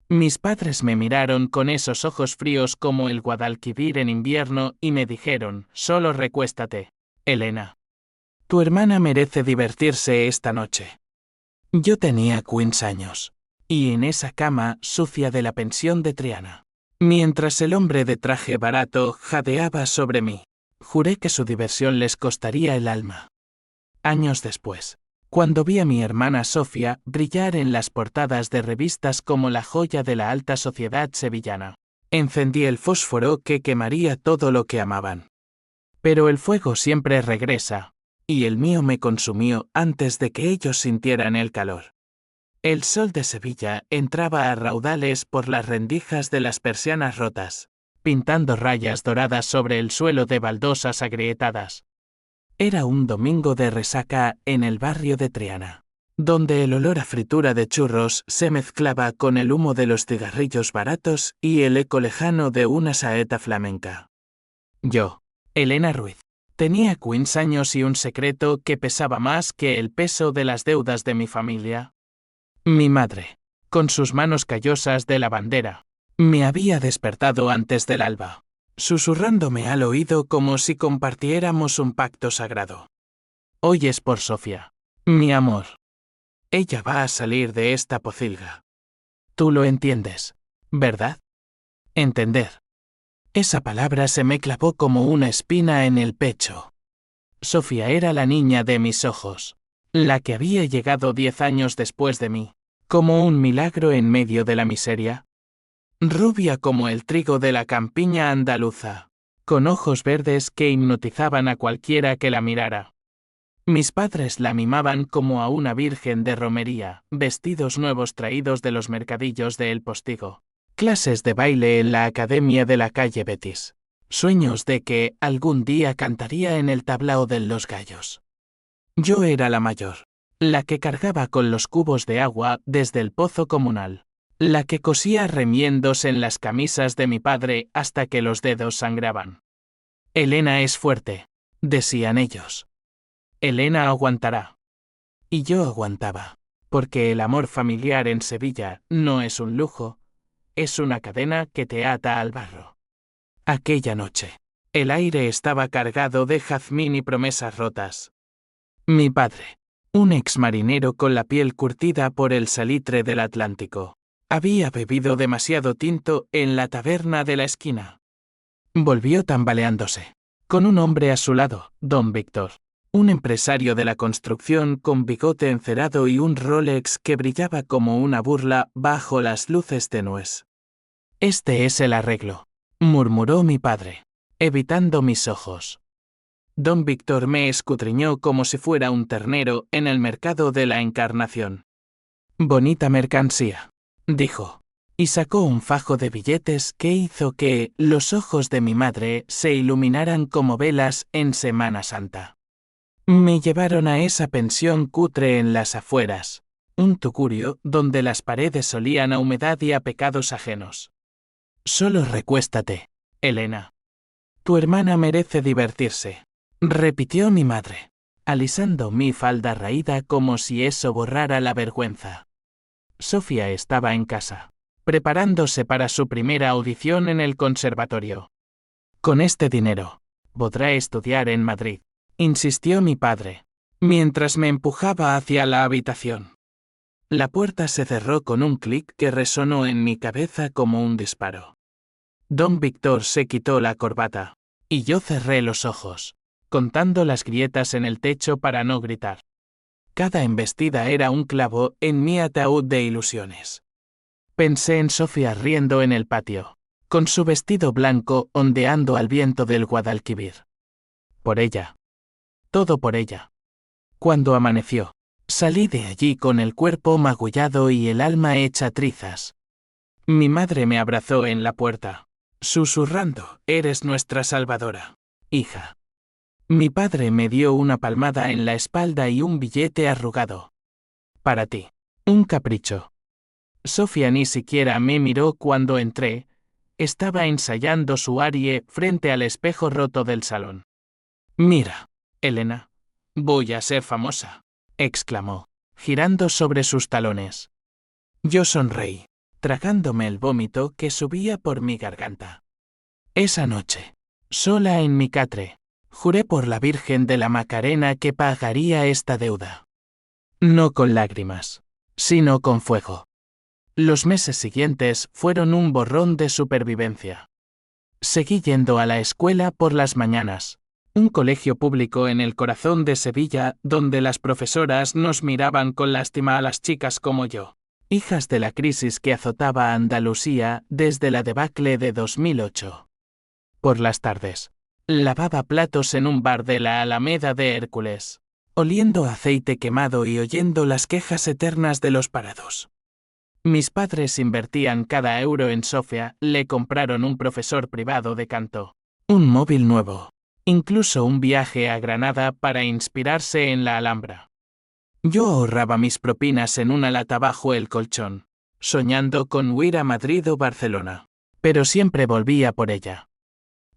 Mis padres me miraron con esos ojos fríos como el Guadalquivir en invierno y me dijeron, solo recuéstate, Elena. Tu hermana merece divertirse esta noche. Yo tenía 15 años. Y en esa cama sucia de la pensión de Triana. Mientras el hombre de traje barato jadeaba sobre mí, juré que su diversión les costaría el alma. Años después, cuando vi a mi hermana Sofía brillar en las portadas de revistas como la joya de la alta sociedad sevillana, encendí el fósforo que quemaría todo lo que amaban. Pero el fuego siempre regresa, y el mío me consumió antes de que ellos sintieran el calor. El sol de Sevilla entraba a raudales por las rendijas de las persianas rotas, pintando rayas doradas sobre el suelo de baldosas agrietadas. Era un domingo de resaca en el barrio de Triana, donde el olor a fritura de churros se mezclaba con el humo de los cigarrillos baratos y el eco lejano de una saeta flamenca. Yo, Elena Ruiz, tenía 15 años y un secreto que pesaba más que el peso de las deudas de mi familia. Mi madre, con sus manos callosas de lavandera, me había despertado antes del alba, susurrándome al oído como si compartiéramos un pacto sagrado. Hoy es por Sofía, mi amor. Ella va a salir de esta pocilga. Tú lo entiendes, ¿verdad? Entender. Esa palabra se me clavó como una espina en el pecho. Sofía era la niña de mis ojos, la que había llegado 10 años después de mí, como un milagro en medio de la miseria. Rubia como el trigo de la campiña andaluza, con ojos verdes que hipnotizaban a cualquiera que la mirara. Mis padres la mimaban como a una virgen de romería, vestidos nuevos traídos de los mercadillos de El Postigo, clases de baile en la academia de la calle Betis, sueños de que algún día cantaría en el tablao de Los Gallos. Yo era la mayor, la que cargaba con los cubos de agua desde el pozo comunal, la que cosía remiendos en las camisas de mi padre hasta que los dedos sangraban. Elena es fuerte, decían ellos. Elena aguantará. Y yo aguantaba, porque el amor familiar en Sevilla no es un lujo, es una cadena que te ata al barro. Aquella noche, el aire estaba cargado de jazmín y promesas rotas. Mi padre, un exmarinero con la piel curtida por el salitre del Atlántico, había bebido demasiado tinto en la taberna de la esquina. Volvió tambaleándose, con un hombre a su lado, don Víctor, un empresario de la construcción con bigote encerado y un Rolex que brillaba como una burla bajo las luces tenues. Este es el arreglo, murmuró mi padre, evitando mis ojos. Don Víctor me escudriñó como si fuera un ternero en el mercado de la Encarnación. Bonita mercancía, dijo, y sacó un fajo de billetes que hizo que los ojos de mi madre se iluminaran como velas en Semana Santa. Me llevaron a esa pensión cutre en las afueras, un tugurio donde las paredes olían a humedad y a pecados ajenos. Solo recuéstate, Elena. Tu hermana merece divertirse, repitió mi madre, alisando mi falda raída como si eso borrara la vergüenza. Sofía estaba en casa, preparándose para su primera audición en el conservatorio. Con este dinero, podrá estudiar en Madrid, insistió mi padre, mientras me empujaba hacia la habitación. La puerta se cerró con un clic que resonó en mi cabeza como un disparo. Don Víctor se quitó la corbata, y yo cerré los ojos, contando las grietas en el techo para no gritar. Cada embestida era un clavo en mi ataúd de ilusiones. Pensé en Sofía riendo en el patio, con su vestido blanco ondeando al viento del Guadalquivir. Por ella. Todo por ella. Cuando amaneció, salí de allí con el cuerpo magullado y el alma hecha trizas. Mi madre me abrazó en la puerta, susurrando, eres nuestra salvadora, hija. Mi padre me dio una palmada en la espalda y un billete arrugado. Para ti. Un capricho. Sofía ni siquiera me miró cuando entré. Estaba ensayando su arie frente al espejo roto del salón. Mira, Elena. Voy a ser famosa, exclamó, girando sobre sus talones. Yo sonreí. tragándome el vómito que subía por mi garganta. Esa noche, sola en mi catre, juré por la Virgen de la Macarena que pagaría esta deuda. No con lágrimas, sino con fuego. Los meses siguientes fueron un borrón de supervivencia. Seguí yendo a la escuela por las mañanas, un colegio público en el corazón de Sevilla donde las profesoras nos miraban con lástima a las chicas como yo, hijas de la crisis que azotaba a Andalucía desde la debacle de 2008. Por las tardes, lavaba platos en un bar de la Alameda de Hércules, oliendo a aceite quemado y oyendo las quejas eternas de los parados. Mis padres invertían cada euro en Sofía, le compraron un profesor privado de canto, un móvil nuevo, incluso un viaje a Granada para inspirarse en la Alhambra. Yo ahorraba mis propinas en una lata bajo el colchón, soñando con huir a Madrid o Barcelona, pero siempre volvía por ella.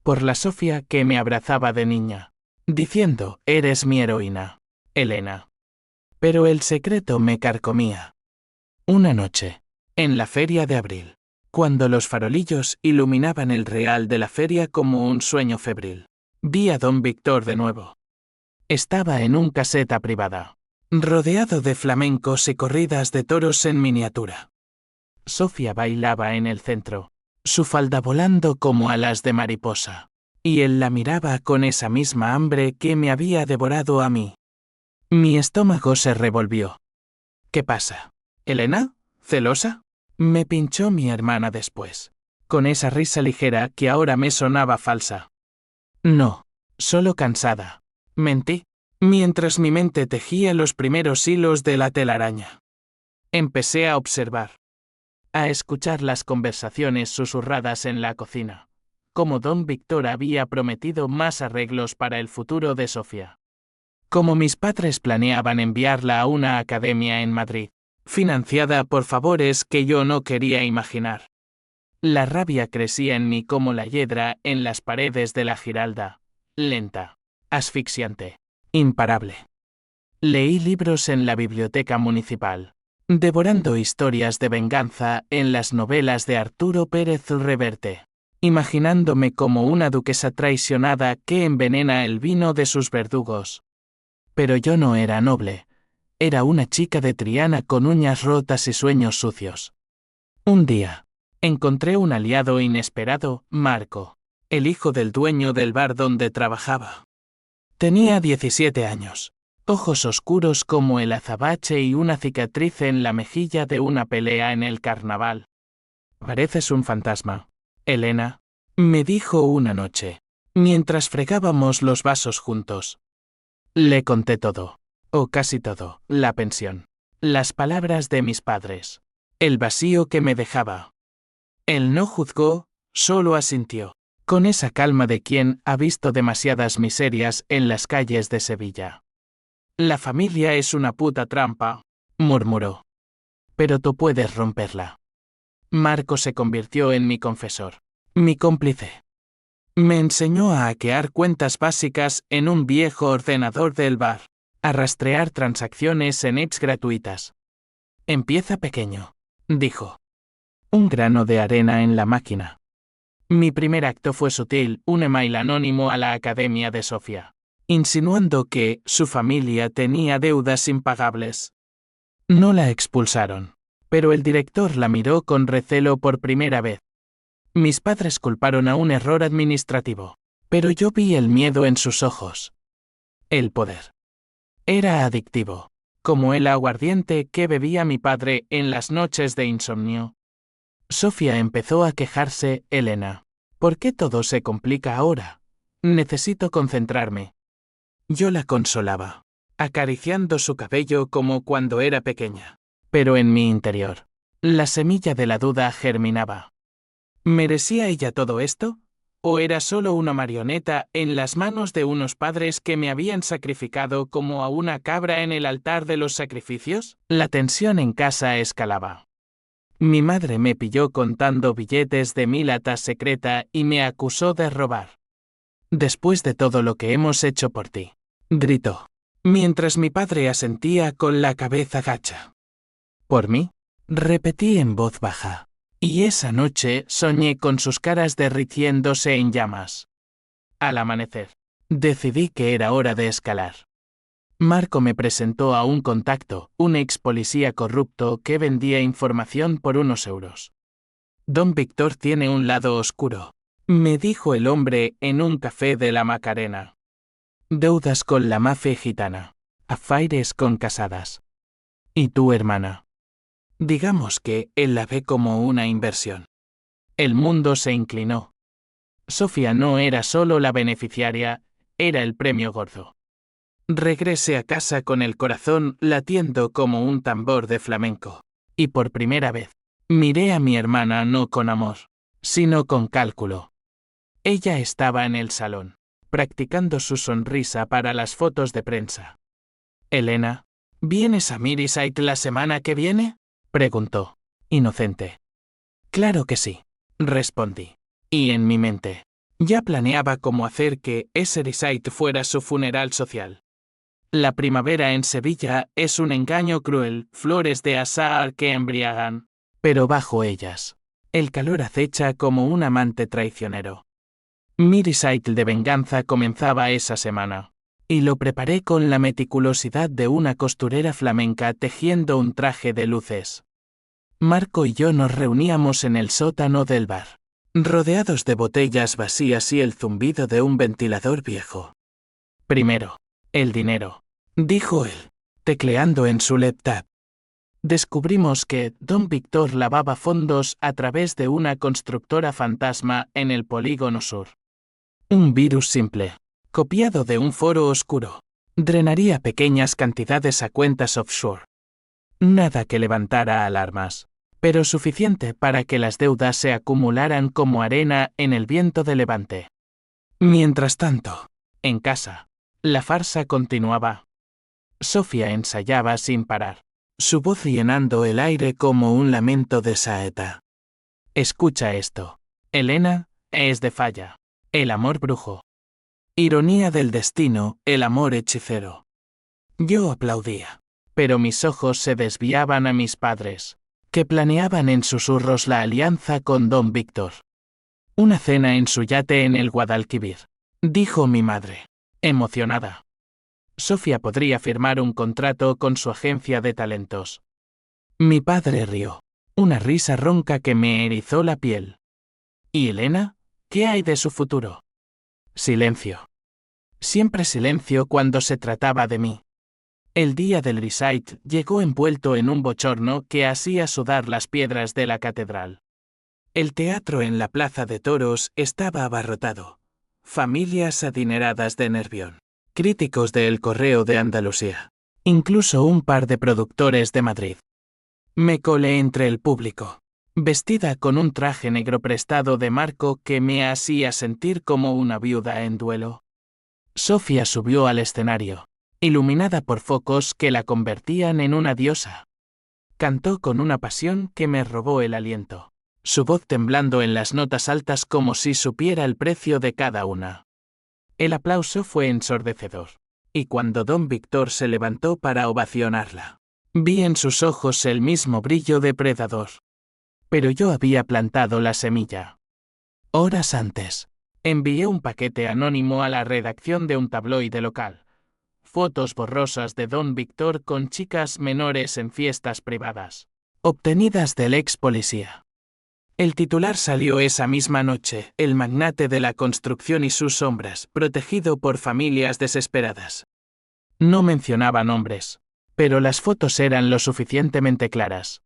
Por la Sofía que me abrazaba de niña, diciendo, eres mi heroína, Elena. Pero el secreto me carcomía. Una noche, en la feria de abril, cuando los farolillos iluminaban el real de la feria como un sueño febril, vi a don Víctor de nuevo. Estaba en un caseta privada, rodeado de flamencos y corridas de toros en miniatura. Sofía bailaba en el centro, su falda volando como alas de mariposa, y él la miraba con esa misma hambre que me había devorado a mí. Mi estómago se revolvió. ¿Qué pasa? ¿Elena? ¿Celosa? Me pinchó mi hermana después, con esa risa ligera que ahora me sonaba falsa. No, solo cansada. Mentí, mientras mi mente tejía los primeros hilos de la telaraña. Empecé a observar, a escuchar las conversaciones susurradas en la cocina, como don Víctor había prometido más arreglos para el futuro de Sofía. Como mis padres planeaban enviarla a una academia en Madrid, financiada por favores que yo no quería imaginar. La rabia crecía en mí como la hiedra en las paredes de la Giralda, lenta, asfixiante, imparable. Leí libros en la biblioteca municipal, devorando historias de venganza en las novelas de Arturo Pérez Reverte, imaginándome como una duquesa traicionada que envenena el vino de sus verdugos. Pero yo no era noble. Era una chica de Triana con uñas rotas y sueños sucios. Un día, encontré un aliado inesperado, Marco, el hijo del dueño del bar donde trabajaba. Tenía 17 años, ojos oscuros como el azabache y una cicatriz en la mejilla de una pelea en el carnaval. Pareces un fantasma, Elena, me dijo una noche, mientras fregábamos los vasos juntos. Le conté todo. O casi todo, la pensión, las palabras de mis padres, el vacío que me dejaba. Él no juzgó, solo asintió, con esa calma de quien ha visto demasiadas miserias en las calles de Sevilla. La familia es una puta trampa, murmuró. Pero tú puedes romperla. Marco se convirtió en mi confesor, mi cómplice. Me enseñó a hackear cuentas básicas en un viejo ordenador del bar. A rastrear transacciones en apps gratuitas. Empieza pequeño, dijo. Un grano de arena en la máquina. Mi primer acto fue sutil, un email anónimo a la Academia de Sofía, insinuando que su familia tenía deudas impagables. No la expulsaron, pero el director la miró con recelo por primera vez. Mis padres culparon a un error administrativo, pero yo vi el miedo en sus ojos. El poder. Era adictivo, como el aguardiente que bebía mi padre en las noches de insomnio. Sofía empezó a quejarse, Elena. ¿Por qué todo se complica ahora? Necesito concentrarme. Yo la consolaba, acariciando su cabello como cuando era pequeña. Pero en mi interior, la semilla de la duda germinaba. ¿Merecía ella todo esto? ¿O era solo una marioneta en las manos de unos padres que me habían sacrificado como a una cabra en el altar de los sacrificios? La tensión en casa escalaba. Mi madre me pilló contando billetes de mi lata secreta y me acusó de robar. Después de todo lo que hemos hecho por ti, gritó, mientras mi padre asentía con la cabeza gacha. ¿Por mí? Repetí en voz baja. Y esa noche soñé con sus caras derritiéndose en llamas. Al amanecer, decidí que era hora de escalar. Marco me presentó a un contacto, un ex policía corrupto que vendía información por unos euros. Don Víctor tiene un lado oscuro, me dijo el hombre en un café de la Macarena. Deudas con la mafia gitana, afaires con casadas. ¿Y tu hermana? Digamos que él la ve como una inversión. El mundo se inclinó. Sofía no era solo la beneficiaria, era el premio gordo. Regresé a casa con el corazón latiendo como un tambor de flamenco. Y por primera vez, miré a mi hermana no con amor, sino con cálculo. Ella estaba en el salón, practicando su sonrisa para las fotos de prensa. Elena, ¿vienes a Mirisite la semana que viene? Preguntó, inocente. Claro que sí, respondí. Y en mi mente, ya planeaba cómo hacer que ese Risite fuera su funeral social. La primavera en Sevilla es un engaño cruel, flores de azahar que embriagan, pero bajo ellas, el calor acecha como un amante traicionero. Mi recital de venganza comenzaba esa semana, y lo preparé con la meticulosidad de una costurera flamenca tejiendo un traje de luces. Marco y yo nos reuníamos en el sótano del bar, rodeados de botellas vacías y el zumbido de un ventilador viejo. Primero, el dinero, dijo él, tecleando en su laptop. Descubrimos que Don Víctor lavaba fondos a través de una constructora fantasma en el Polígono Sur. Un virus simple, copiado de un foro oscuro, drenaría pequeñas cantidades a cuentas offshore. Nada que levantara alarmas, pero suficiente para que las deudas se acumularan como arena en el viento de levante. Mientras tanto, en casa, la farsa continuaba. Sofía ensayaba sin parar, su voz llenando el aire como un lamento de saeta. Escucha esto. Elena, es de falla. El amor brujo. Ironía del destino, el amor hechicero. Yo aplaudía, pero mis ojos se desviaban a mis padres, que planeaban en susurros la alianza con Don Víctor. Una cena en su yate en el Guadalquivir, dijo mi madre, emocionada. Sofía podría firmar un contrato con su agencia de talentos. Mi padre rió, una risa ronca que me erizó la piel. ¿Y Elena? ¿Qué hay de su futuro? Silencio. Siempre silencio cuando se trataba de mí. El día del recital llegó envuelto en un bochorno que hacía sudar las piedras de la catedral. El teatro en la plaza de toros estaba abarrotado. Familias adineradas de Nervión. Críticos de El Correo de Andalucía. Incluso un par de productores de Madrid. Me colé entre el público, vestida con un traje negro prestado de Marco que me hacía sentir como una viuda en duelo. Sofía subió al escenario, iluminada por focos que la convertían en una diosa. Cantó con una pasión que me robó el aliento, su voz temblando en las notas altas como si supiera el precio de cada una. El aplauso fue ensordecedor, y cuando Don Víctor se levantó para ovacionarla, vi en sus ojos el mismo brillo depredador. Pero yo había plantado la semilla. Horas antes, envié un paquete anónimo a la redacción de un tabloide local. Fotos borrosas de Don Víctor con chicas menores en fiestas privadas, obtenidas del ex policía. El titular salió esa misma noche, el magnate de la construcción y sus sombras, protegido por familias desesperadas. No mencionaba nombres, pero las fotos eran lo suficientemente claras.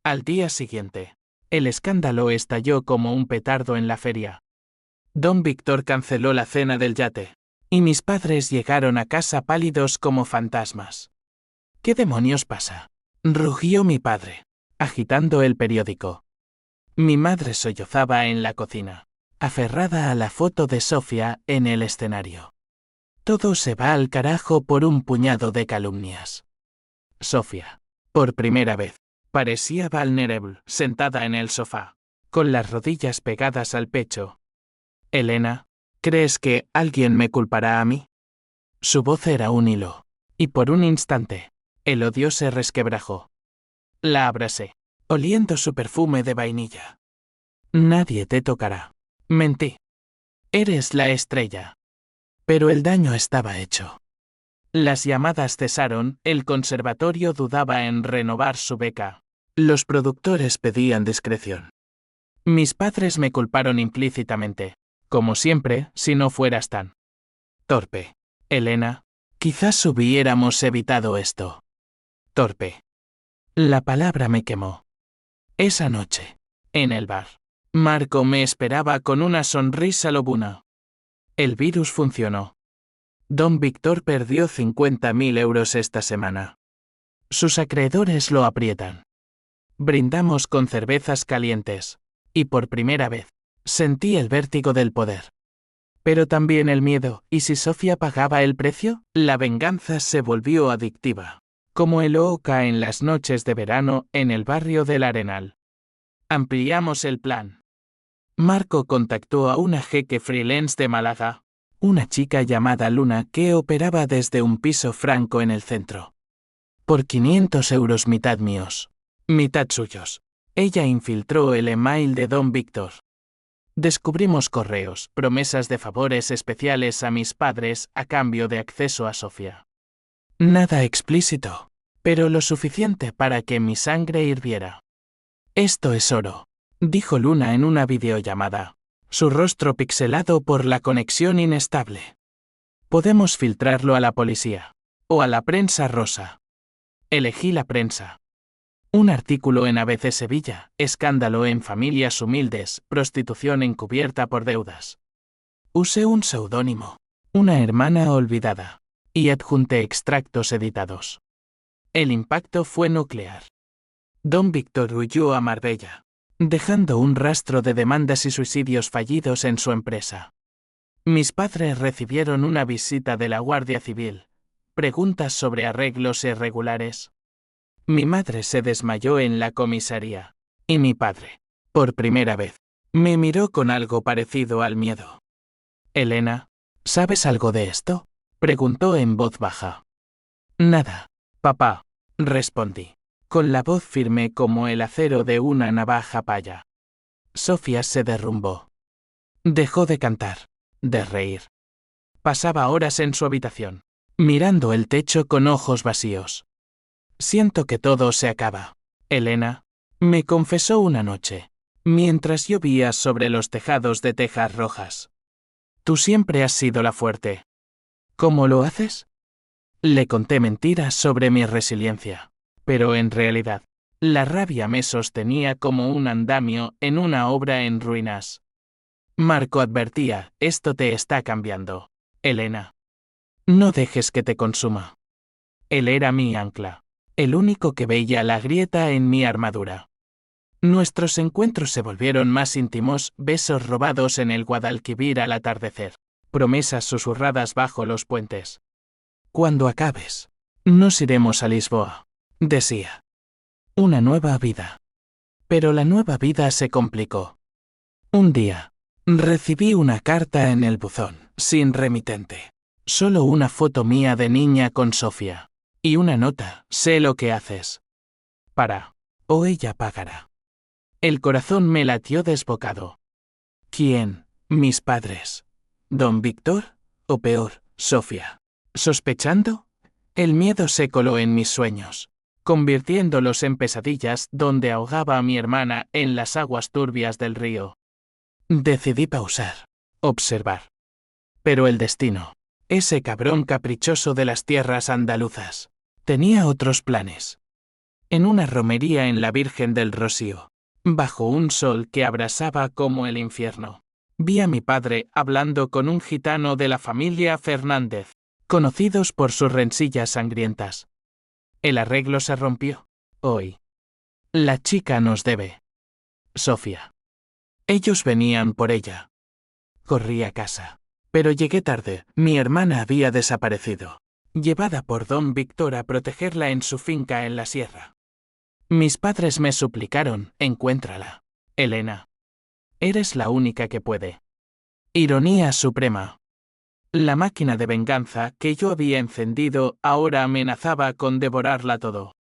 Al día siguiente, el escándalo estalló como un petardo en la feria. Don Víctor canceló la cena del yate, y mis padres llegaron a casa pálidos como fantasmas. ¿Qué demonios pasa?, rugió mi padre, agitando el periódico. Mi madre sollozaba en la cocina, aferrada a la foto de Sofía en el escenario. Todo se va al carajo por un puñado de calumnias. Sofía, por primera vez, parecía vulnerable, sentada en el sofá, con las rodillas pegadas al pecho. Elena, ¿crees que alguien me culpará a mí? Su voz era un hilo, y por un instante, el odio se resquebrajó. La abracé, oliendo su perfume de vainilla. Nadie te tocará. Mentí. Eres la estrella. Pero el daño estaba hecho. Las llamadas cesaron, el conservatorio dudaba en renovar su beca. Los productores pedían discreción. Mis padres me culparon implícitamente. Como siempre, si no fueras tan torpe. Elena, quizás hubiéramos evitado esto. Torpe. La palabra me quemó. Esa noche, en el bar, Marco me esperaba con una sonrisa lobuna. El virus funcionó. Don Víctor perdió 50.000 euros esta semana. Sus acreedores lo aprietan. Brindamos con cervezas calientes. Y por primera vez, sentí el vértigo del poder. Pero también el miedo, ¿y si Sofía pagaba el precio? La venganza se volvió adictiva. Como el oca en las noches de verano en el barrio del Arenal. Ampliamos el plan. Marco contactó a una jeque freelance de Málaga, una chica llamada Luna que operaba desde un piso franco en el centro. Por 500 euros mitad míos, mitad suyos. Ella infiltró el email de Don Víctor. Descubrimos correos, promesas de favores especiales a mis padres a cambio de acceso a Sofía. Nada explícito, pero lo suficiente para que mi sangre hirviera. Esto es oro, dijo Luna en una videollamada, su rostro pixelado por la conexión inestable. Podemos filtrarlo a la policía. O a la prensa rosa. Elegí la prensa. Un artículo en ABC Sevilla, escándalo en familias humildes, prostitución encubierta por deudas. Usé un seudónimo, una hermana olvidada, y adjunté extractos editados. El impacto fue nuclear. Don Víctor huyó a Marbella, dejando un rastro de demandas y suicidios fallidos en su empresa. Mis padres recibieron una visita de la Guardia Civil, preguntas sobre arreglos irregulares. Mi madre se desmayó en la comisaría, y mi padre, por primera vez, me miró con algo parecido al miedo. Elena, ¿sabes algo de esto? Preguntó en voz baja. Nada, papá, respondí, con la voz firme como el acero de una navaja paya. Sofía se derrumbó. Dejó de cantar, de reír. Pasaba horas en su habitación, mirando el techo con ojos vacíos. Siento que todo se acaba. Elena, me confesó una noche, mientras llovía sobre los tejados de tejas rojas. Tú siempre has sido la fuerte. ¿Cómo lo haces? Le conté mentiras sobre mi resiliencia, pero en realidad, la rabia me sostenía como un andamio en una obra en ruinas. Marco advertía, esto te está cambiando. Elena, no dejes que te consuma. Él era mi ancla. El único que veía la grieta en mi armadura. Nuestros encuentros se volvieron más íntimos, besos robados en el Guadalquivir al atardecer, promesas susurradas bajo los puentes. Cuando acabes, nos iremos a Lisboa, decía. Una nueva vida. Pero la nueva vida se complicó. Un día, recibí una carta en el buzón, sin remitente. Solo una foto mía de niña con Sofía. Y una nota, sé lo que haces. O ella pagará. El corazón me latió desbocado. ¿Quién? Mis padres. ¿Don Víctor? O peor, Sofía. ¿Sospechando? El miedo se coló en mis sueños, convirtiéndolos en pesadillas donde ahogaba a mi hermana en las aguas turbias del río. Decidí pausar, observar. Pero el destino, ese cabrón caprichoso de las tierras andaluzas, tenía otros planes. En una romería en la Virgen del Rocío, bajo un sol que abrasaba como el infierno, vi a mi padre hablando con un gitano de la familia Fernández, conocidos por sus rencillas sangrientas. El arreglo se rompió. Hoy. La chica nos debe. Sofía. Ellos venían por ella. Corrí a casa. Pero llegué tarde, mi hermana había desaparecido, llevada por don Víctor a protegerla en su finca en la sierra. Mis padres me suplicaron, encuéntrala. Elena. Eres la única que puede. Ironía suprema. La máquina de venganza que yo había encendido ahora amenazaba con devorarla todo.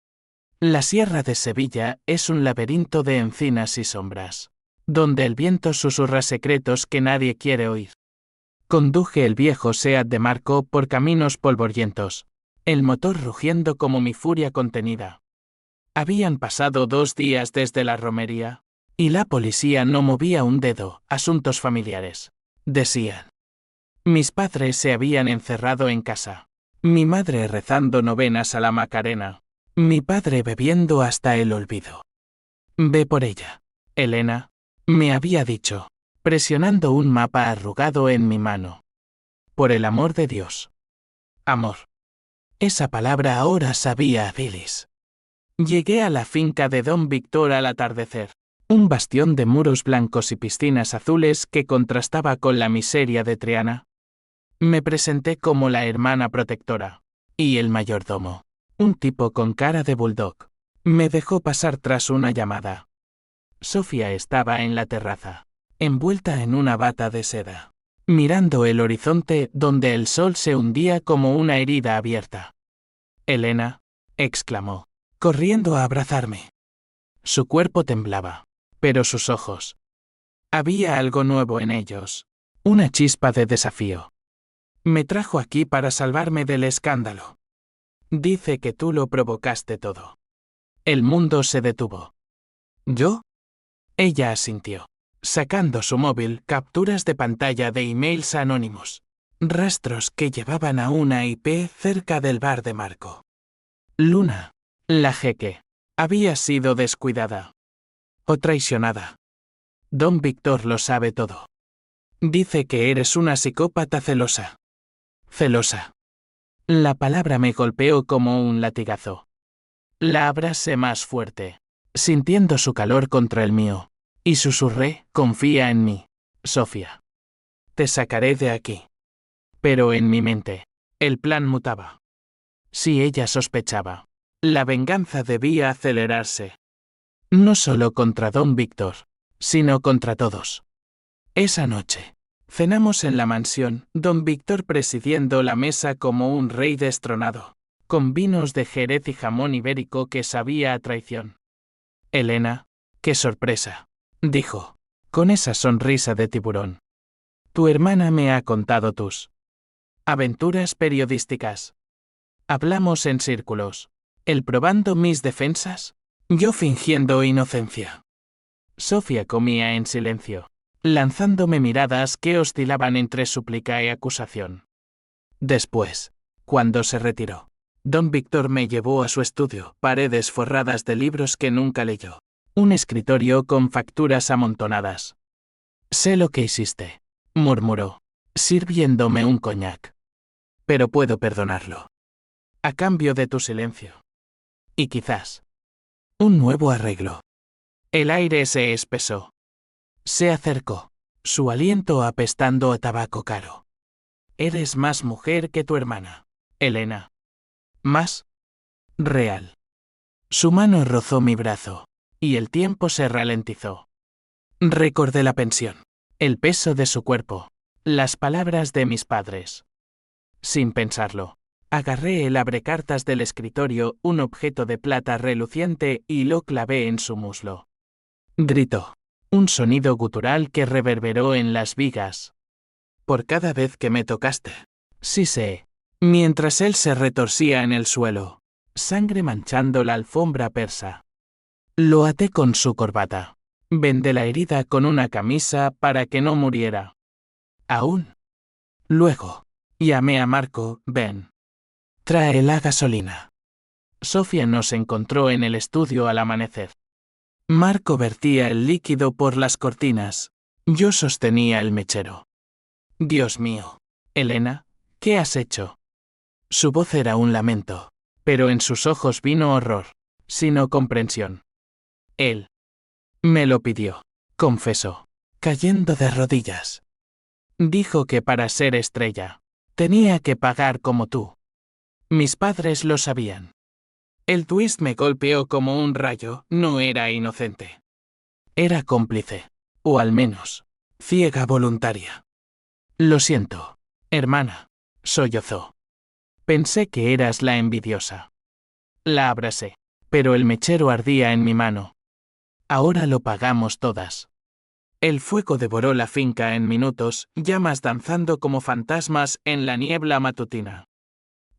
La Sierra de Sevilla es un laberinto de encinas y sombras, donde el viento susurra secretos que nadie quiere oír. Conduje el viejo Seat de Marco por caminos polvorientos, el motor rugiendo como mi furia contenida. Habían pasado 2 días desde la romería, y la policía no movía un dedo. Asuntos familiares, decían. Mis padres se habían encerrado en casa. Mi madre rezando novenas a la Macarena. Mi padre bebiendo hasta el olvido. Ve por ella, Elena, me había dicho, presionando un mapa arrugado en mi mano. Por el amor de Dios. Amor. Esa palabra ahora sabía a bilis. Llegué a la finca de Don Víctor al atardecer. Un bastión de muros blancos y piscinas azules que contrastaba con la miseria de Triana. Me presenté como la hermana protectora. Y el mayordomo, un tipo con cara de bulldog, me dejó pasar tras una llamada. Sofía estaba en la terraza, envuelta en una bata de seda, mirando el horizonte donde el sol se hundía como una herida abierta. Elena, exclamó, corriendo a abrazarme. Su cuerpo temblaba, pero sus ojos. Había algo nuevo en ellos, una chispa de desafío. Me trajo aquí para salvarme del escándalo. Dice que tú lo provocaste todo. El mundo se detuvo. ¿Yo? Ella asintió, sacando su móvil capturas de pantalla de emails anónimos. Rastros que llevaban a una IP cerca del bar de Marco. Luna, la jeque, había sido descuidada. O traicionada. Don Víctor lo sabe todo. Dice que eres una psicópata celosa. Celosa. La palabra me golpeó como un latigazo. La abracé más fuerte, sintiendo su calor contra el mío, y susurré, confía en mí, Sofía. Te sacaré de aquí. Pero en mi mente, el plan mutaba. Si ella sospechaba, la venganza debía acelerarse. No solo contra Don Víctor, sino contra todos. Esa noche, cenamos en la mansión, Don Víctor presidiendo la mesa como un rey destronado, con vinos de Jerez y jamón ibérico que sabía a traición. Elena, qué sorpresa, dijo, con esa sonrisa de tiburón. Tu hermana me ha contado tus aventuras periodísticas. Hablamos en círculos, él probando mis defensas, yo fingiendo inocencia. Sofía comía en silencio, lanzándome miradas que oscilaban entre súplica y acusación. Después, cuando se retiró, Don Víctor me llevó a su estudio, paredes forradas de libros que nunca leyó, un escritorio con facturas amontonadas. Sé lo que hiciste, murmuró, sirviéndome un coñac. Pero puedo perdonarlo. A cambio de tu silencio. Y quizás un nuevo arreglo. El aire se espesó. Se acercó, su aliento apestando a tabaco caro. Eres más mujer que tu hermana, Elena. Más real. Su mano rozó mi brazo, y el tiempo se ralentizó. Recordé la pensión, el peso de su cuerpo, las palabras de mis padres. Sin pensarlo, agarré el abrecartas del escritorio, un objeto de plata reluciente, y lo clavé en su muslo. Gritó. Un sonido gutural que reverberó en las vigas. Por cada vez que me tocaste. Sí sé. Mientras él se retorcía en el suelo, sangre manchando la alfombra persa. Lo até con su corbata. Vendé la herida con una camisa para que no muriera. Aún. Luego, llamé a Marco, ven. Trae la gasolina. Sofía nos encontró en el estudio al amanecer. Marco vertía el líquido por las cortinas. Yo sostenía el mechero. Dios mío, Elena, ¿qué has hecho? Su voz era un lamento, pero en sus ojos vino horror, sino comprensión. Él me lo pidió, confesó, cayendo de rodillas. Dijo que para ser estrella, tenía que pagar como tú. Mis padres lo sabían. El twist me golpeó como un rayo, no era inocente. Era cómplice, o al menos, ciega voluntaria. Lo siento, hermana, sollozó. Pensé que eras la envidiosa. La abracé. pero el mechero ardía en mi mano. Ahora lo pagamos todas. El fuego devoró la finca en minutos, llamas danzando como fantasmas en la niebla matutina.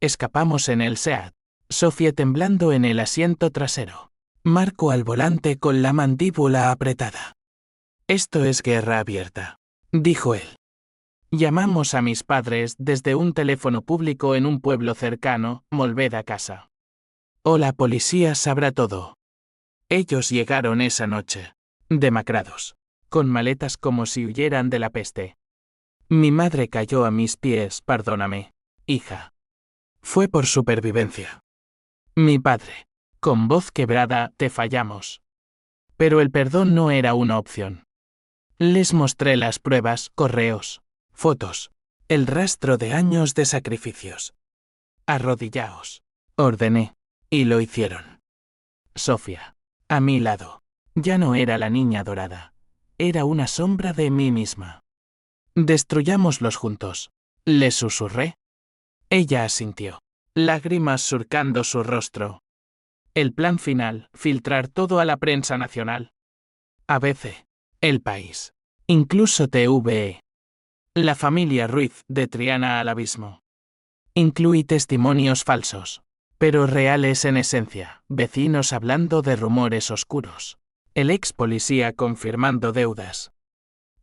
Escapamos en el SEAT, Sofía temblando en el asiento trasero. Marco al volante con la mandíbula apretada. Esto es guerra abierta, dijo él. Llamamos a mis padres desde un teléfono público en un pueblo cercano, volved a casa. O la policía sabrá todo. Ellos llegaron esa noche, demacrados, con maletas como si huyeran de la peste. Mi madre cayó a mis pies, perdóname, hija. Fue por supervivencia. Mi padre, con voz quebrada, te fallamos. Pero el perdón no era una opción. Les mostré las pruebas, correos, fotos, el rastro de años de sacrificios. Arrodillaos, ordené, y lo hicieron. Sofía, a mi lado, ya no era la niña dorada, era una sombra de mí misma. Destruyámoslos juntos, le susurré. Ella asintió, lágrimas surcando su rostro. El plan final, filtrar todo a la prensa nacional. ABC, El País, incluso TVE. La familia Ruiz de Triana al abismo. Incluí testimonios falsos, pero reales en esencia, vecinos hablando de rumores oscuros. El ex policía confirmando deudas.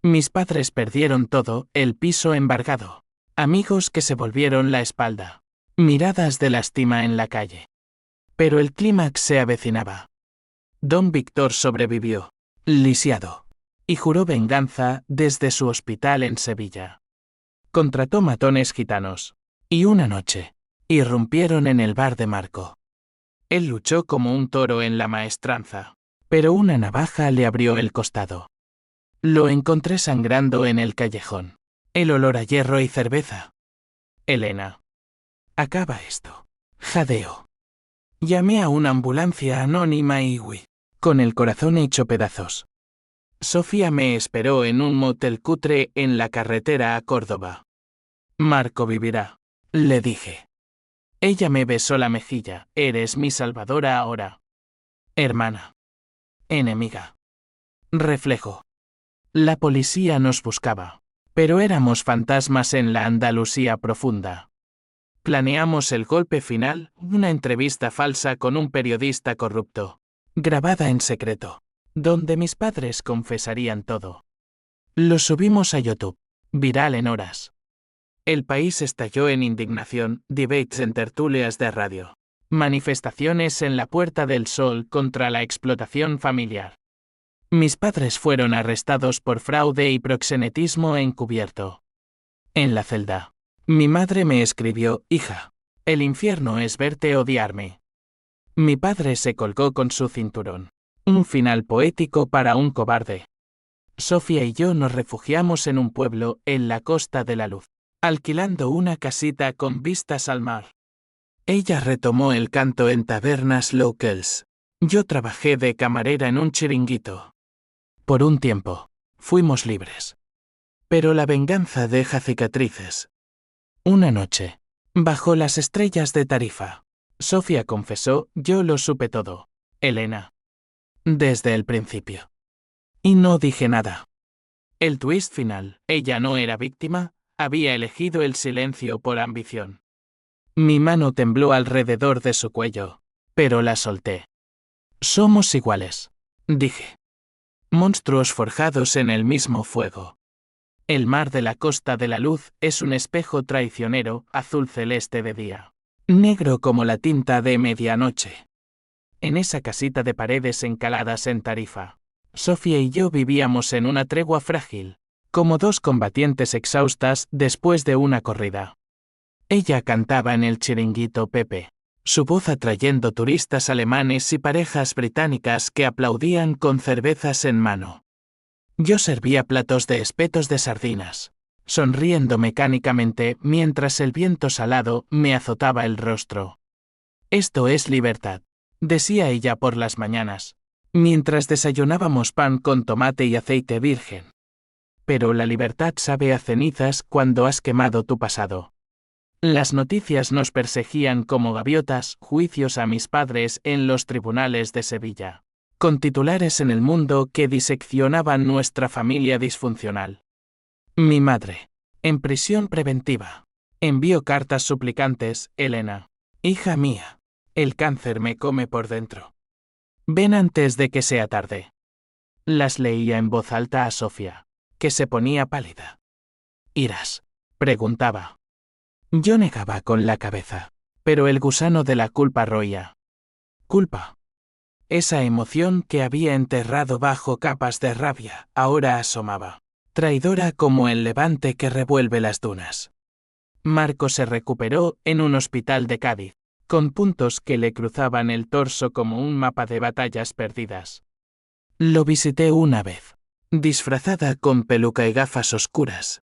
Mis padres perdieron todo, el piso embargado. Amigos que se volvieron la espalda. Miradas de lástima en la calle. Pero el clímax se avecinaba. Don Víctor sobrevivió, lisiado, y juró venganza desde su hospital en Sevilla. Contrató matones gitanos, y una noche, irrumpieron en el bar de Marco. Él luchó como un toro en la maestranza, pero una navaja le abrió el costado. Lo encontré sangrando en el callejón. El olor a hierro y cerveza. Elena. Acaba esto. Jadeo. Llamé a una ambulancia anónima y huí, con el corazón hecho pedazos. Sofía me esperó en un motel cutre en la carretera a Córdoba. Marco vivirá, le dije. Ella me besó la mejilla. Eres mi salvadora ahora. Hermana. Enemiga. Reflejo. La policía nos buscaba, pero éramos fantasmas en la Andalucía profunda. Planeamos el golpe final, una entrevista falsa con un periodista corrupto, grabada en secreto, donde mis padres confesarían todo. Lo subimos a YouTube, viral en horas. El país estalló en indignación, debates en tertulias de radio, manifestaciones en la Puerta del Sol contra la explotación familiar. Mis padres fueron arrestados por fraude y proxenetismo encubierto. En la celda, mi madre me escribió, hija, el infierno es verte odiarme. Mi padre se colgó con su cinturón. Un final poético para un cobarde. Sofía y yo nos refugiamos en un pueblo en la Costa de la Luz, alquilando una casita con vistas al mar. Ella retomó el canto en tabernas locals. Yo trabajé de camarera en un chiringuito. Por un tiempo, fuimos libres. Pero la venganza deja cicatrices. Una noche, bajo las estrellas de Tarifa, Sofía confesó, yo lo supe todo, Elena. Desde el principio. Y no dije nada. El twist final, ella no era víctima, había elegido el silencio por ambición. Mi mano tembló alrededor de su cuello, pero la solté. Somos iguales, dije. Monstruos forjados en el mismo fuego. El mar de la Costa de la Luz es un espejo traicionero, azul celeste de día, negro como la tinta de medianoche. En esa casita de paredes encaladas en Tarifa, Sofía y yo vivíamos en una tregua frágil, como dos combatientes exhaustas después de una corrida. Ella cantaba en el chiringuito Pepe, su voz atrayendo turistas alemanes y parejas británicas que aplaudían con cervezas en mano. Yo servía platos de espetos de sardinas, sonriendo mecánicamente mientras el viento salado me azotaba el rostro. Esto es libertad, decía ella por las mañanas, mientras desayunábamos pan con tomate y aceite virgen. Pero la libertad sabe a cenizas cuando has quemado tu pasado. Las noticias nos perseguían como gaviotas, juicios a mis padres en los tribunales de Sevilla, con titulares en El Mundo que diseccionaban nuestra familia disfuncional. Mi madre, en prisión preventiva. Envío cartas suplicantes, Elena. Hija mía, el cáncer me come por dentro. Ven antes de que sea tarde. Las leía en voz alta a Sofía, que se ponía pálida. ¿Irás?, preguntaba. Yo negaba con la cabeza, pero el gusano de la culpa roía. Culpa. Esa emoción que había enterrado bajo capas de rabia, ahora asomaba, traidora como el levante que revuelve las dunas. Marco se recuperó en un hospital de Cádiz, con puntos que le cruzaban el torso como un mapa de batallas perdidas. Lo visité una vez, disfrazada con peluca y gafas oscuras.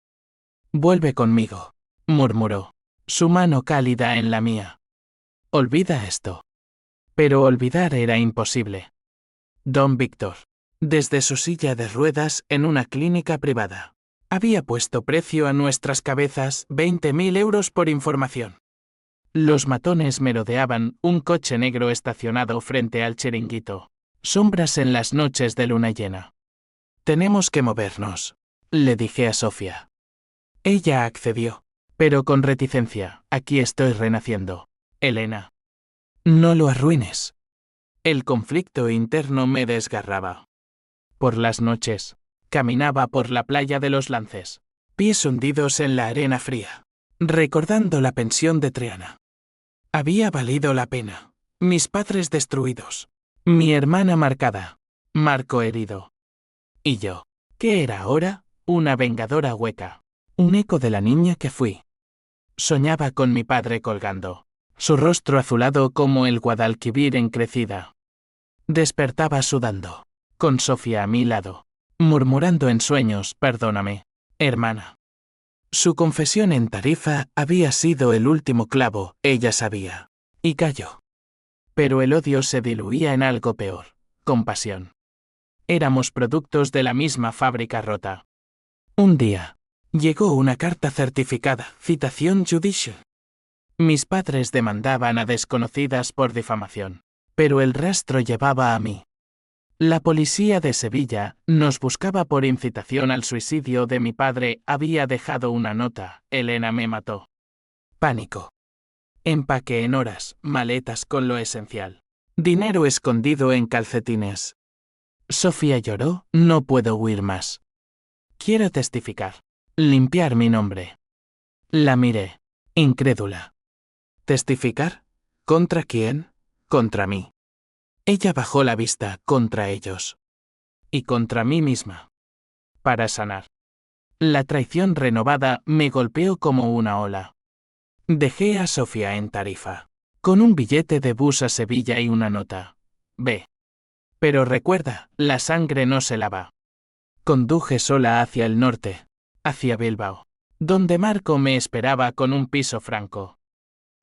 Vuelve conmigo, murmuró, su mano cálida en la mía. Olvida esto. Pero olvidar era imposible. Don Víctor, desde su silla de ruedas en una clínica privada, había puesto precio a nuestras cabezas 20.000 euros por información. Los matones merodeaban un coche negro estacionado frente al chiringuito. Sombras en las noches de luna llena. Tenemos que movernos, le dije a Sofía. Ella accedió, pero con reticencia. Aquí estoy renaciendo, Elena. No lo arruines. El conflicto interno me desgarraba. Por las noches, caminaba por la playa de los Lances, pies hundidos en la arena fría, recordando la pensión de Triana. Había valido la pena. Mis padres destruidos. Mi hermana marcada. Marco herido. Y yo, ¿qué era ahora? Una vengadora hueca. Un eco de la niña que fui. Soñaba con mi padre colgando, su rostro azulado como el Guadalquivir en crecida. Despertaba sudando, con Sofía a mi lado, murmurando en sueños, perdóname, hermana. Su confesión en Tarifa había sido el último clavo, ella sabía. Y calló. Pero el odio se diluía en algo peor, compasión. Éramos productos de la misma fábrica rota. Un día, llegó una carta certificada, citación judicial. Mis padres demandaban a desconocidas por difamación, pero el rastro llevaba a mí. La policía de Sevilla nos buscaba por incitación al suicidio de mi padre. Había dejado una nota, Elena me mató. Pánico. Empaqué en horas, maletas con lo esencial. Dinero escondido en calcetines. Sofía lloró, no puedo huir más. Quiero testificar. Limpiar mi nombre. La miré, incrédula. ¿Testificar? ¿Contra quién? Contra mí. Ella bajó la vista, contra ellos. Y contra mí misma. Para sanar. La traición renovada me golpeó como una ola. Dejé a Sofía en Tarifa, con un billete de bus a Sevilla y una nota. Ve. Pero recuerda, la sangre no se lava. Conduje sola hacia el norte, hacia Bilbao, donde Marco me esperaba con un piso franco.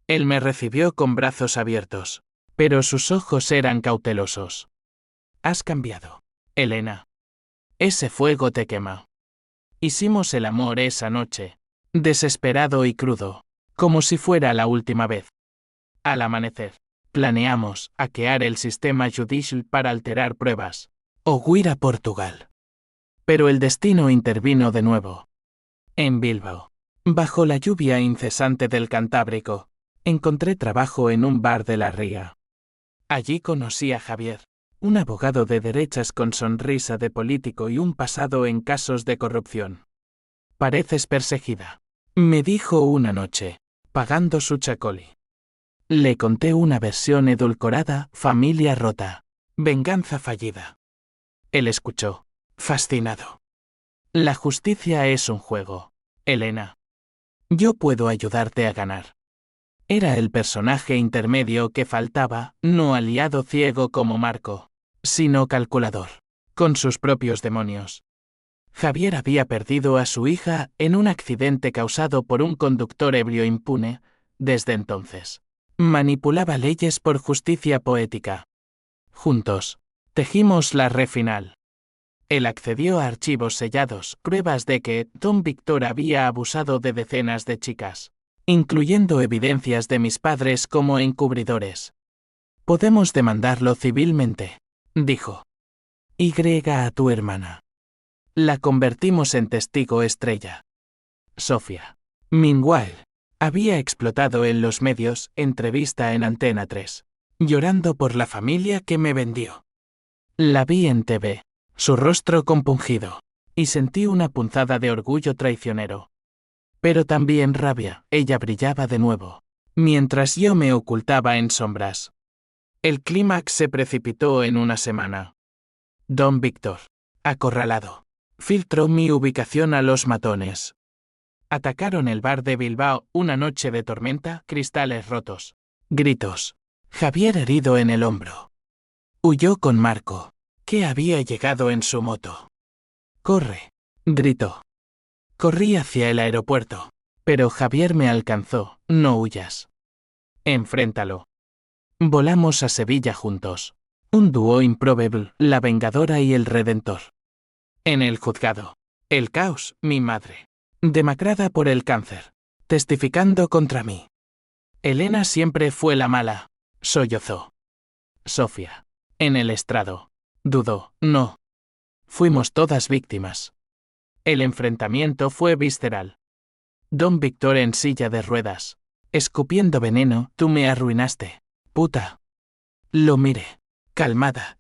Él me recibió con brazos abiertos, pero sus ojos eran cautelosos. Has cambiado, Elena. Ese fuego te quema. Hicimos el amor esa noche, desesperado y crudo, como si fuera la última vez. Al amanecer, planeamos hackear el sistema judicial para alterar pruebas, o huir a Portugal. Pero el destino intervino de nuevo. En Bilbao, bajo la lluvia incesante del Cantábrico, encontré trabajo en un bar de la Ría. Allí conocí a Javier, un abogado de derechas con sonrisa de político y un pasado en casos de corrupción. Pareces perseguida, me dijo una noche, pagando su chacoli. Le conté una versión edulcorada, familia rota, venganza fallida. Él escuchó, fascinado. La justicia es un juego, Elena. Yo puedo ayudarte a ganar. Era el personaje intermedio que faltaba, no aliado ciego como Marco, sino calculador, con sus propios demonios. Javier había perdido a su hija en un accidente causado por un conductor ebrio impune. Desde entonces, manipulaba leyes por justicia poética. Juntos, tejimos la red final. Él accedió a archivos sellados, pruebas de que Don Víctor había abusado de decenas de chicas. incluyendo evidencias de mis padres como encubridores. Podemos demandarlo civilmente, dijo. Y a tu hermana. La convertimos en testigo estrella. Sofía. Meanwhile, había explotado en los medios, entrevista en Antena 3, llorando por la familia que me vendió. La vi en TV, su rostro compungido, y sentí una punzada de orgullo traicionero. Pero también rabia, ella brillaba de nuevo, mientras yo me ocultaba en sombras. El clímax se precipitó en una semana. Don Víctor, acorralado, filtró mi ubicación a los matones. Atacaron el bar de Bilbao una noche de tormenta, cristales rotos, gritos. Javier herido en el hombro. Huyó con Marco, que había llegado en su moto. ¡Corre!, gritó. Corrí hacia el aeropuerto, pero Javier me alcanzó. No huyas. Enfréntalo. Volamos a Sevilla juntos. Un dúo improbable, la Vengadora y el Redentor. En el juzgado. El caos, mi madre. Demacrada por el cáncer. Testificando contra mí. Elena siempre fue la mala. Sollozó. Sofía. En el estrado. Dudó. No. Fuimos todas víctimas. El enfrentamiento fue visceral. Don Víctor en silla de ruedas. Escupiendo veneno, tú me arruinaste. Puta. Lo miré. Calmada,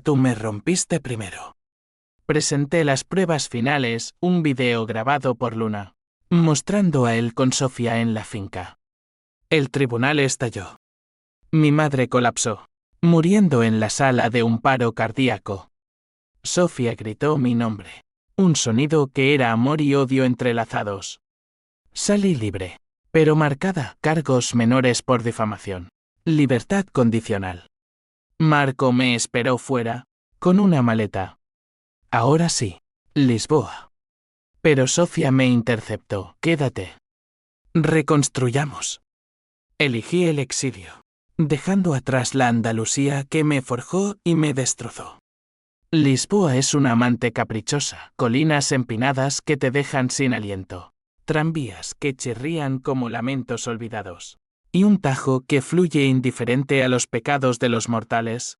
tú me rompiste primero. Presenté las pruebas finales, un video grabado por Luna, mostrando a él con Sofía en la finca. El tribunal estalló. Mi madre colapsó, muriendo en la sala de un paro cardíaco. Sofía gritó mi nombre, un sonido que era amor y odio entrelazados. Salí libre, pero marcada, cargos menores por difamación. Libertad condicional. Marco me esperó fuera, con una maleta. Ahora sí, Lisboa. Pero Sofía me interceptó. Quédate. Reconstruyamos. Elegí el exilio, dejando atrás la Andalucía que me forjó y me destrozó. Lisboa es una amante caprichosa, colinas empinadas que te dejan sin aliento, tranvías que chirrían como lamentos olvidados, y un Tajo que fluye indiferente a los pecados de los mortales.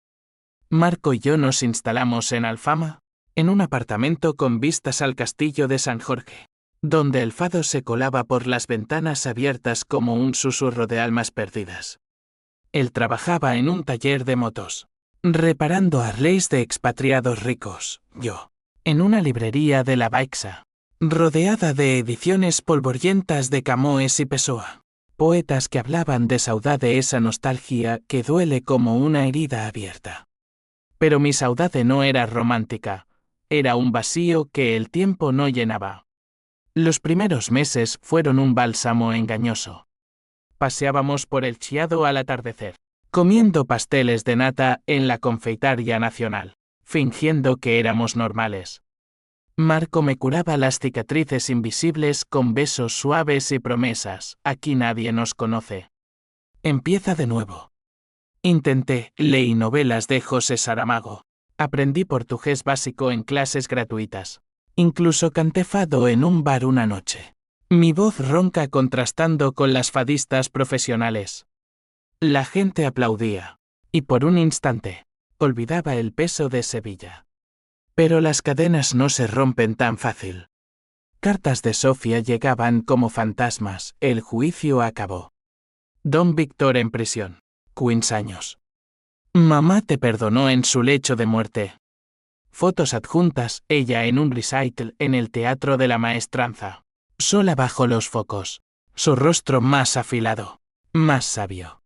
Marco y yo nos instalamos en Alfama, en un apartamento con vistas al castillo de San Jorge, donde el fado se colaba por las ventanas abiertas como un susurro de almas perdidas. Él trabajaba en un taller de motos, reparando Harleys de expatriados ricos, yo, en una librería de la Baixa, rodeada de ediciones polvorientas de Camões y Pessoa, poetas que hablaban de saudade, esa nostalgia que duele como una herida abierta. Pero mi saudade no era romántica, era un vacío que el tiempo no llenaba. Los primeros meses fueron un bálsamo engañoso. Paseábamos por el Chiado al atardecer, comiendo pasteles de nata en la confeitaria nacional, fingiendo que éramos normales. Marco me curaba las cicatrices invisibles con besos suaves y promesas. Aquí nadie nos conoce. Empieza de nuevo. Intenté, leí novelas de José Saramago. Aprendí portugués básico en clases gratuitas. Incluso canté fado en un bar una noche. Mi voz ronca contrastando con las fadistas profesionales. La gente aplaudía. Y por un instante, olvidaba el peso de Sevilla. Pero las cadenas no se rompen tan fácil. Cartas de Sofía llegaban como fantasmas. El juicio acabó. Don Víctor en prisión. 15 años. Mamá te perdonó en su lecho de muerte. Fotos adjuntas, ella en un recital en el Teatro de la Maestranza. Sola bajo los focos. Su rostro más afilado. Más sabio.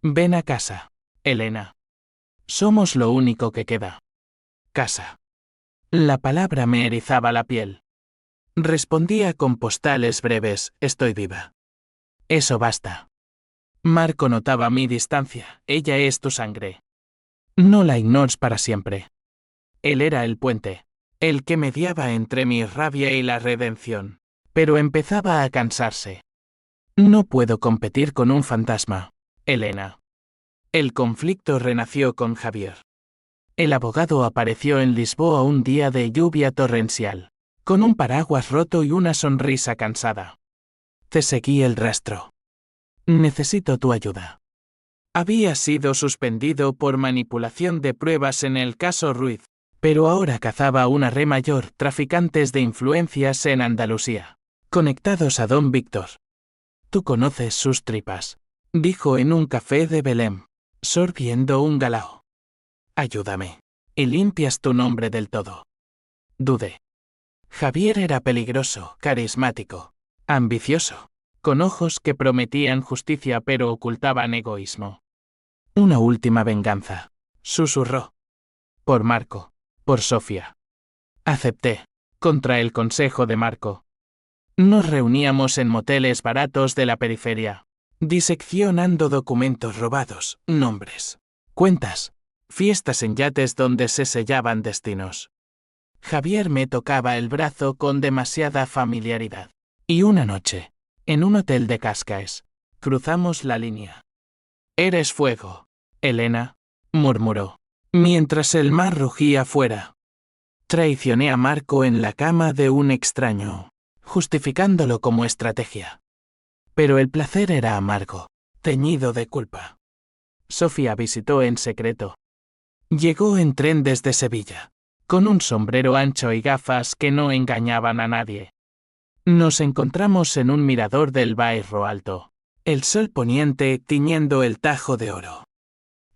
Ven a casa, Elena. Somos lo único que queda. Casa. La palabra me erizaba la piel. Respondía con postales breves, estoy viva. Eso basta. Marco notaba mi distancia, ella es tu sangre. No la ignores para siempre. Él era el puente, el que mediaba entre mi rabia y la redención, pero empezaba a cansarse. No puedo competir con un fantasma, Elena. El conflicto renació con Javier. El abogado apareció en Lisboa un día de lluvia torrencial, con un paraguas roto y una sonrisa cansada. Te seguí el rastro. Necesito tu ayuda. Había sido suspendido por manipulación de pruebas en el caso Ruiz, pero ahora cazaba a una red mayor, traficantes de influencias en Andalucía, conectados a Don Víctor. Tú conoces sus tripas, dijo en un café de Belém, sorbiendo un galao. Ayúdame, y limpias tu nombre del todo. Dudé. Javier era peligroso, carismático, ambicioso, con ojos que prometían justicia pero ocultaban egoísmo. Una última venganza, susurró. Por Marco, por Sofía. Acepté, contra el consejo de Marco. Nos reuníamos en moteles baratos de la periferia, diseccionando documentos robados, nombres, cuentas, fiestas en yates donde se sellaban destinos. Javier me tocaba el brazo con demasiada familiaridad. Y una noche, en un hotel de Cascais, cruzamos la línea. Eres fuego, Elena, murmuró, mientras el mar rugía fuera. Traicioné a Marco en la cama de un extraño, justificándolo como estrategia. Pero el placer era amargo, teñido de culpa. Sofía visitó en secreto. Llegó en tren desde Sevilla, con un sombrero ancho y gafas que no engañaban a nadie. Nos encontramos en un mirador del Bairro Alto, el sol poniente tiñendo el Tajo de oro.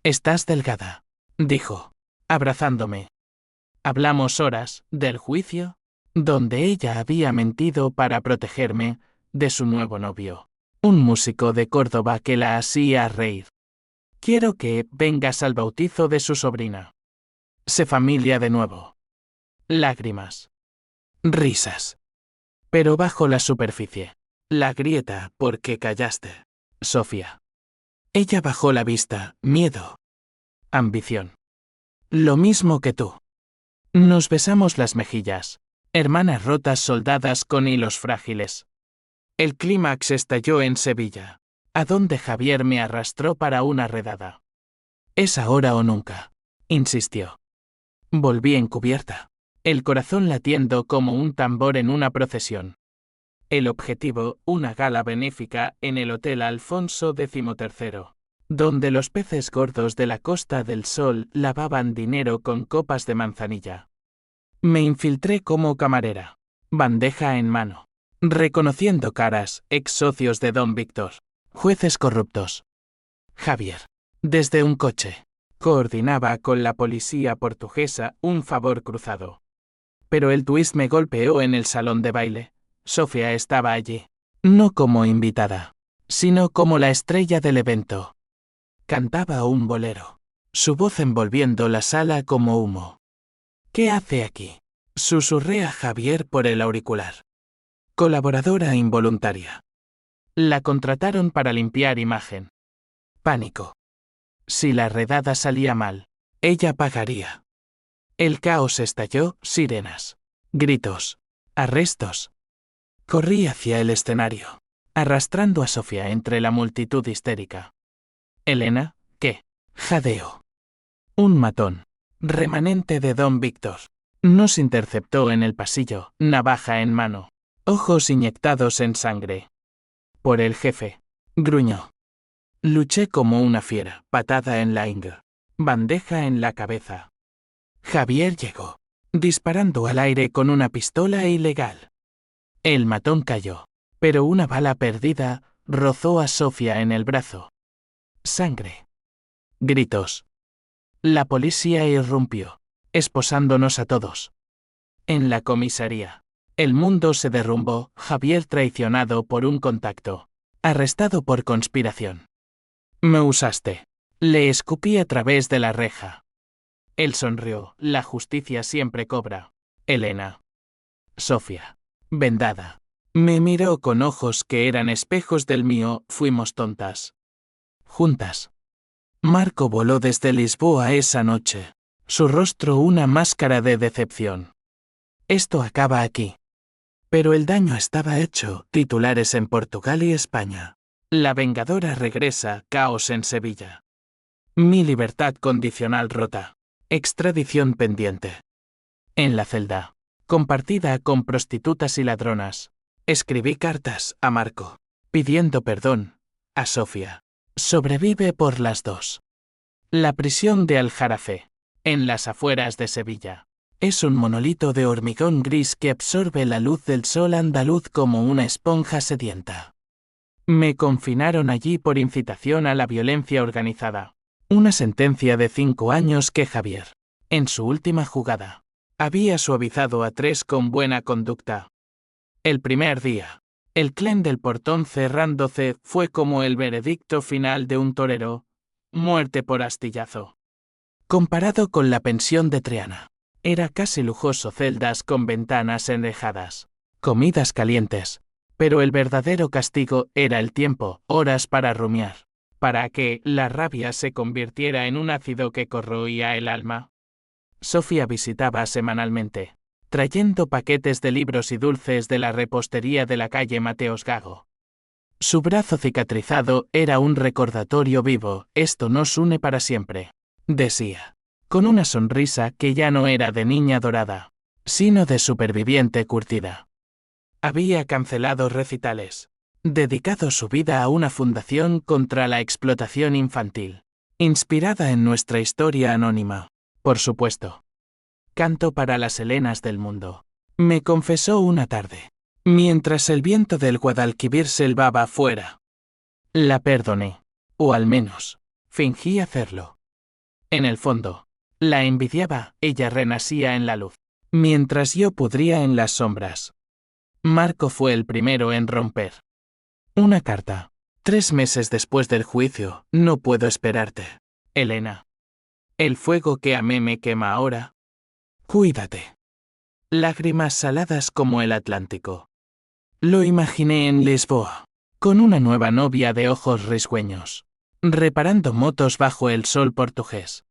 Estás delgada, dijo, abrazándome. Hablamos horas del juicio, donde ella había mentido para protegerme de su nuevo novio, un músico de Córdoba que la hacía reír. Quiero que vengas al bautizo de su sobrina. Sé familia de nuevo. Lágrimas. Risas. Pero bajo la superficie. La grieta porque callaste. Sofía. Ella bajó la vista, miedo. Ambición. Lo mismo que tú. Nos besamos las mejillas. Hermanas rotas soldadas con hilos frágiles. El clímax estalló en Sevilla, a donde Javier me arrastró para una redada. Es ahora o nunca, insistió. Volví encubierta, el corazón latiendo como un tambor en una procesión. El objetivo, una gala benéfica en el Hotel Alfonso XIII, donde los peces gordos de la Costa del Sol lavaban dinero con copas de manzanilla. Me infiltré como camarera, bandeja en mano, reconociendo caras, ex socios de Don Víctor, jueces corruptos. Javier, desde un coche, coordinaba con la policía portuguesa un favor cruzado. Pero el twist me golpeó en el salón de baile. Sofía estaba allí, no como invitada, sino como la estrella del evento. Cantaba un bolero, su voz envolviendo la sala como humo. ¿Qué hace aquí? Susurré a Javier por el auricular. Colaboradora involuntaria. La contrataron para limpiar imagen. Pánico. Si la redada salía mal, ella pagaría. El caos estalló, sirenas, gritos, arrestos. Corrí hacia el escenario, arrastrando a Sofía entre la multitud histérica. Elena, ¿qué? Jadeo. Un matón, remanente de Don Víctor, nos interceptó en el pasillo, navaja en mano, ojos inyectados en sangre. Por el jefe, gruñó. Luché como una fiera, patada en la ingle, bandeja en la cabeza. Javier llegó, disparando al aire con una pistola ilegal. El matón cayó, pero una bala perdida rozó a Sofía en el brazo. Sangre. Gritos. La policía irrumpió, esposándonos a todos. En la comisaría, el mundo se derrumbó, Javier traicionado por un contacto, arrestado por conspiración. Me usaste. Le escupí a través de la reja. Él sonrió, la justicia siempre cobra. Elena. Sofía. Vendada. Me miró con ojos que eran espejos del mío, fuimos tontas. Juntas. Marco voló desde Lisboa esa noche, su rostro una máscara de decepción. Esto acaba aquí. Pero el daño estaba hecho, titulares en Portugal y España. La vengadora regresa, caos en Sevilla. Mi libertad condicional rota. Extradición pendiente. En la celda, compartida con prostitutas y ladronas, escribí cartas a Marco. pidiendo perdón a Sofía. Sobrevive por las dos. La prisión de Aljarafe, en las afueras de Sevilla. Es un monolito de hormigón gris que absorbe la luz del sol andaluz como una esponja sedienta. Me confinaron allí por incitación a la violencia organizada. Una sentencia de 5 años que Javier, en su última jugada, había suavizado a 3 con buena conducta. El primer día, el clén del portón cerrándose fue como el veredicto final de un torero: muerte por astillazo. Comparado con la pensión de Triana, era casi lujoso, celdas con ventanas enrejadas, comidas calientes, pero el verdadero castigo era el tiempo, horas para rumiar, para que la rabia se convirtiera en un ácido que corroía el alma. Sofía visitaba semanalmente, trayendo paquetes de libros y dulces de la repostería de la calle Mateos Gago. Su brazo cicatrizado era un recordatorio vivo: esto nos une para siempre, decía, con una sonrisa que ya no era de niña dorada, sino de superviviente curtida. Había cancelado recitales, dedicado su vida a una fundación contra la explotación infantil, inspirada en nuestra historia anónima, por supuesto. Canto para las Helenas del mundo, me confesó una tarde, mientras el viento del Guadalquivir silbaba afuera. La perdoné, o al menos, fingí hacerlo. En el fondo, la envidiaba. Ella renacía en la luz, mientras yo pudría en las sombras. Marco fue el primero en romper. Una carta. 3 meses después del juicio: no puedo esperarte, Helena. El fuego que amé me quema ahora. Cuídate. Lágrimas saladas como el Atlántico. Lo imaginé en Lisboa, con una nueva novia de ojos risueños, reparando motos bajo el sol portugués.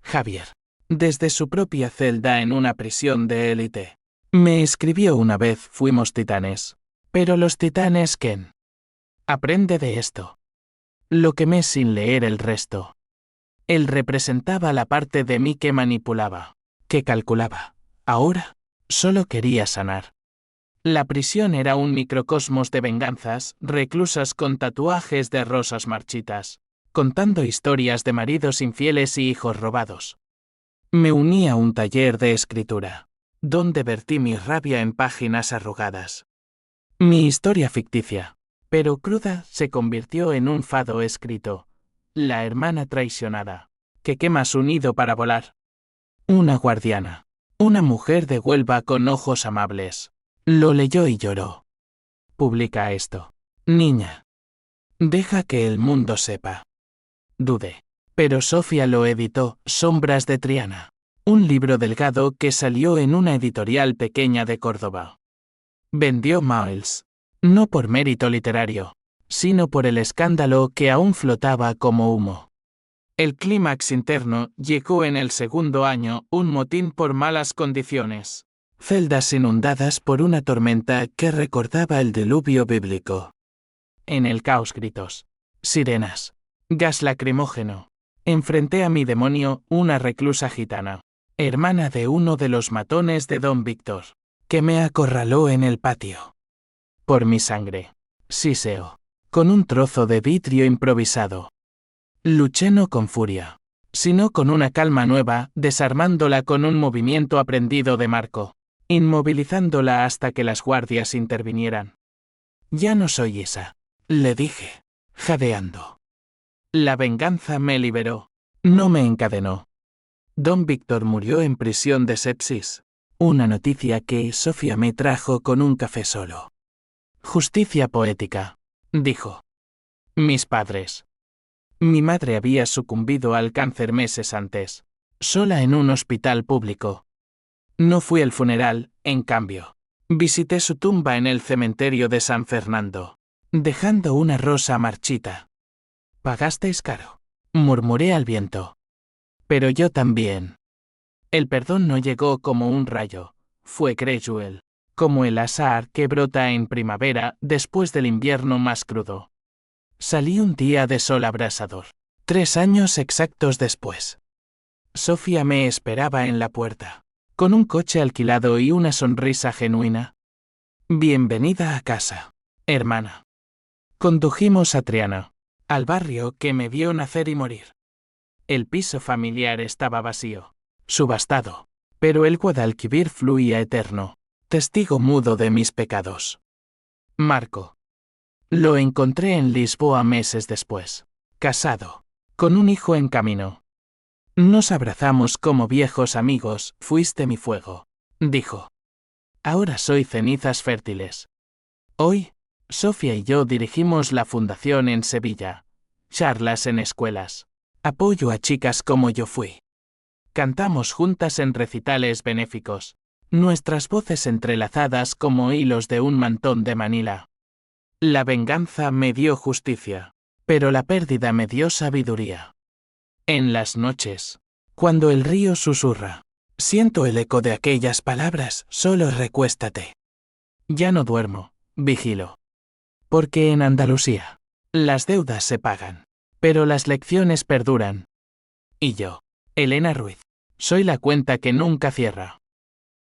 Javier, desde su propia celda en una prisión de élite, me escribió una vez: fuimos titanes. Pero los titanes, ¿quién? Aprende de esto. Lo quemé sin leer el resto. Él representaba la parte de mí que manipulaba, que calculaba. Ahora, solo quería sanar. La prisión era un microcosmos de venganzas, reclusas con tatuajes de rosas marchitas, contando historias de maridos infieles y hijos robados. Me uní a un taller de escritura, donde vertí mi rabia en páginas arrugadas. Mi historia ficticia, pero cruda, se convirtió en un fado escrito: la hermana traicionada, que quema su nido para volar. Una guardiana, una mujer de Huelva con ojos amables, lo leyó y lloró. Publica esto, niña. Deja que el mundo sepa. Dudé, pero Sofía lo editó: Sombras de Triana, un libro delgado que salió en una editorial pequeña de Córdoba. Vendió miles, no por mérito literario, sino por el escándalo que aún flotaba como humo. El clímax interno llegó en el segundo año: un motín por malas condiciones. Celdas inundadas por una tormenta que recordaba el diluvio bíblico. En el caos, gritos, sirenas, gas lacrimógeno. Enfrenté a mi demonio, una reclusa gitana, hermana de uno de los matones de Don Víctor, que me acorraló en el patio. Por mi sangre, siseo, con un trozo de vidrio improvisado. Luché no con furia, sino con una calma nueva, desarmándola con un movimiento aprendido de Marco, inmovilizándola hasta que las guardias intervinieran. Ya no soy esa, le dije, jadeando. La venganza me liberó, no me encadenó. Don Víctor murió en prisión de sepsis, una noticia que Sofía me trajo con un café solo. Justicia poética, dijo. Mis padres. Mi madre había sucumbido al cáncer meses antes, sola en un hospital público. No fui al funeral, en cambio. Visité su tumba en el cementerio de San Fernando, dejando una rosa marchita. Pagasteis caro, murmuré al viento. Pero yo también. El perdón no llegó como un rayo, fue gradual, como el azahar que brota en primavera después del invierno más crudo. Salí un día de sol abrasador, 3 años exactos después. Sofía me esperaba en la puerta, con un coche alquilado y una sonrisa genuina. Bienvenida a casa, hermana. Condujimos a Triana, al barrio que me vio nacer y morir. El piso familiar estaba vacío, subastado, pero el Guadalquivir fluía eterno, testigo mudo de mis pecados. Marco. Lo encontré en Lisboa meses después, casado, con un hijo en camino. Nos abrazamos como viejos amigos, fuiste mi fuego, dijo. Ahora soy cenizas fértiles. Hoy, Sofía y yo dirigimos la fundación en Sevilla, charlas en escuelas, apoyo a chicas como yo fui. Cantamos juntas en recitales benéficos, nuestras voces entrelazadas como hilos de un mantón de Manila. La venganza me dio justicia, pero la pérdida me dio sabiduría. En las noches, cuando el río susurra, siento el eco de aquellas palabras, solo recuéstate. Ya no duermo, vigilo. Porque en Andalucía, las deudas se pagan, pero las lecciones perduran. Y yo, Elena Ruiz, soy la cuenta que nunca cierra.